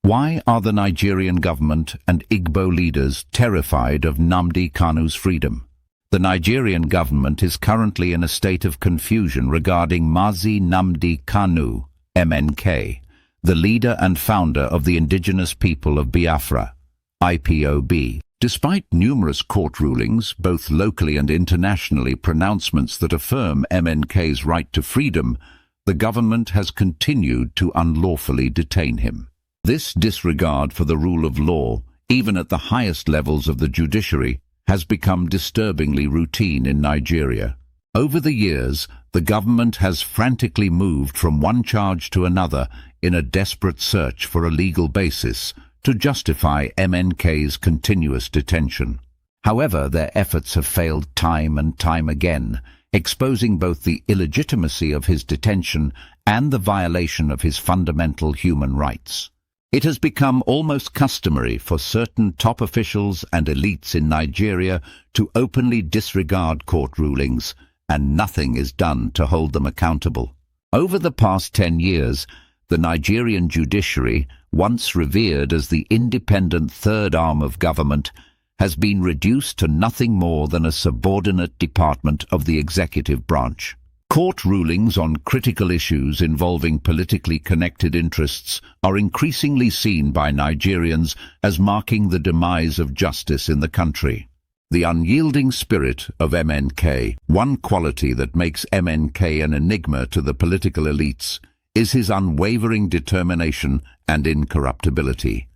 Why are the Nigerian government and Igbo leaders terrified of Nnamdi Kanu's freedom? The Nigerian government is currently in a state of confusion regarding Mazi Nnamdi Kanu, MNK, the leader and founder of the indigenous people of Biafra, IPOB. Despite numerous court rulings, both locally and internationally, pronouncements that affirm MNK's right to freedom, the government has continued to unlawfully detain him. This disregard for the rule of law, even at the highest levels of the judiciary, has become disturbingly routine in Nigeria. Over the years, the government has frantically moved from one charge to another in a desperate search for a legal basis to justify MNK's continuous detention. However, their efforts have failed time and time again, exposing both the illegitimacy of his detention and the violation of his fundamental human rights. It has become almost customary for certain top officials and elites in Nigeria to openly disregard court rulings, and nothing is done to hold them accountable. Over the past 10 years, the Nigerian judiciary, once revered as the independent third arm of government, has been reduced to nothing more than a subordinate department of the executive branch. Court rulings on critical issues involving politically connected interests are increasingly seen by Nigerians as marking the demise of justice in the country. The unyielding spirit of MNK, one quality that makes MNK an enigma to the political elites, is his unwavering determination and incorruptibility.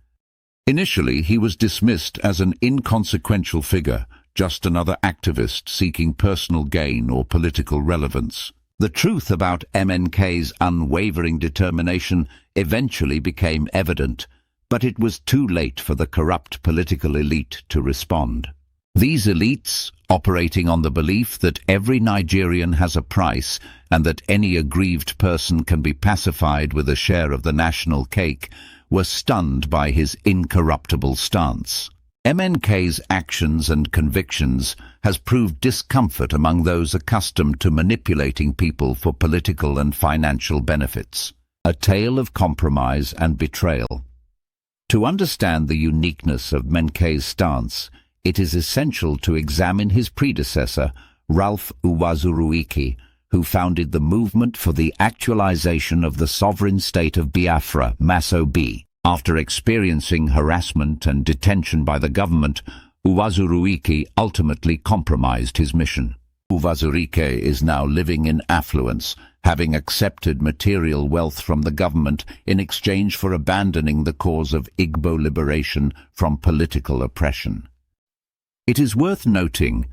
Initially, he was dismissed as an inconsequential figure, just another activist seeking personal gain or political relevance. The truth about MNK's unwavering determination eventually became evident, but it was too late for the corrupt political elite to respond. These elites, operating on the belief that every Nigerian has a price and that any aggrieved person can be pacified with a share of the national cake, were stunned by his incorruptible stance. MNK's actions and convictions has proved discomfort among those accustomed to manipulating people for political and financial benefits. A tale of compromise and betrayal. To understand the uniqueness of MNK's stance, it is essential to examine his predecessor, Ralph Uwazuruike, who founded the movement for the actualization of the sovereign state of Biafra, MASOB. After experiencing harassment and detention by the government, Uwazuruike ultimately compromised his mission. Uwazuruike is now living in affluence, having accepted material wealth from the government in exchange for abandoning the cause of Igbo liberation from political oppression. It is worth noting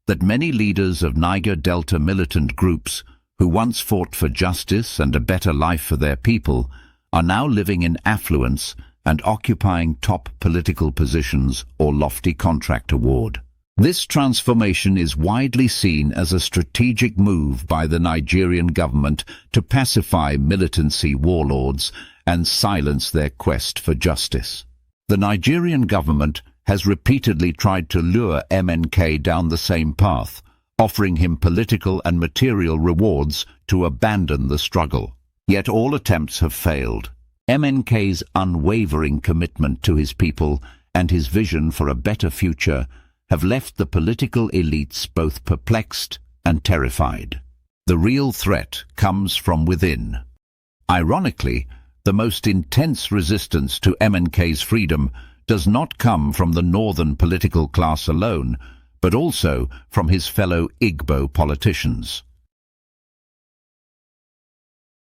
that many leaders of Niger Delta militant groups, who once fought for justice and a better life for their people, are now living in affluence and occupying top political positions or lofty contract award. This transformation is widely seen as a strategic move by the Nigerian government to pacify militancy warlords and silence their quest for justice. The Nigerian government has repeatedly tried to lure MNK down the same path, offering him political and material rewards to abandon the struggle. Yet all attempts have failed. MNK's unwavering commitment to his people and his vision for a better future have left the political elites both perplexed and terrified. The real threat comes from within. Ironically, the most intense resistance to MNK's freedom does not come from the northern political class alone, but also from his fellow Igbo politicians.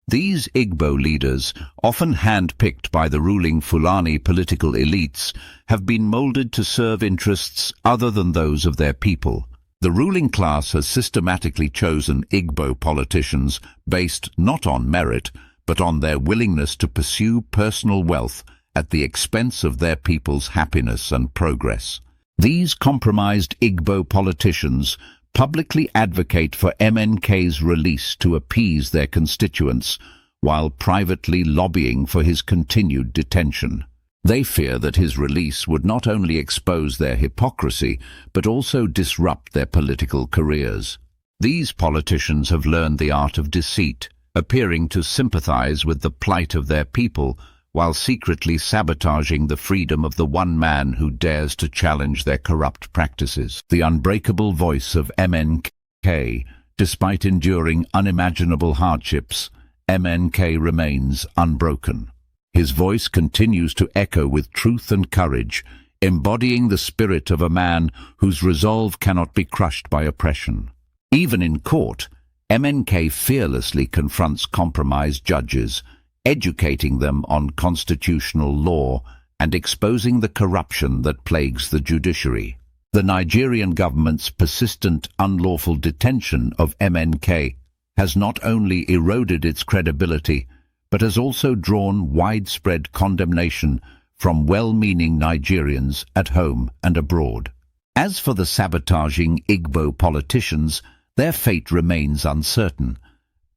These Igbo leaders, often hand-picked by the ruling Fulani political elites, have been molded to serve interests other than those of their people. The ruling class has systematically chosen Igbo politicians based not on merit, but on their willingness to pursue personal wealth at the expense of their people's happiness and progress. These compromised Igbo politicians publicly advocate for MNK's release to appease their constituents, while privately lobbying for his continued detention. They fear that his release would not only expose their hypocrisy, but also disrupt their political careers. These politicians have learned the art of deceit, appearing to sympathize with the plight of their people, while secretly sabotaging the freedom of the one man who dares to challenge their corrupt practices. The unbreakable voice of MNK, despite enduring unimaginable hardships, MNK remains unbroken. His voice continues to echo with truth and courage, embodying the spirit of a man whose resolve cannot be crushed by oppression. Even in court, MNK fearlessly confronts compromised judges, educating them on constitutional law and exposing the corruption that plagues the judiciary. The Nigerian government's persistent unlawful detention of MNK has not only eroded its credibility, but has also drawn widespread condemnation from well-meaning Nigerians at home and abroad. As for the sabotaging Igbo politicians, their fate remains uncertain,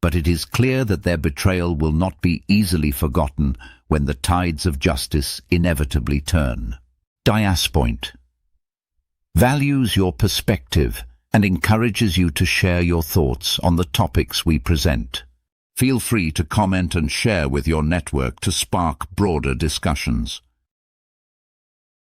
but it is clear that their betrayal will not be easily forgotten when the tides of justice inevitably turn. Diaspoint values your perspective and encourages you to share your thoughts on the topics we present. Feel free to comment and share with your network to spark broader discussions.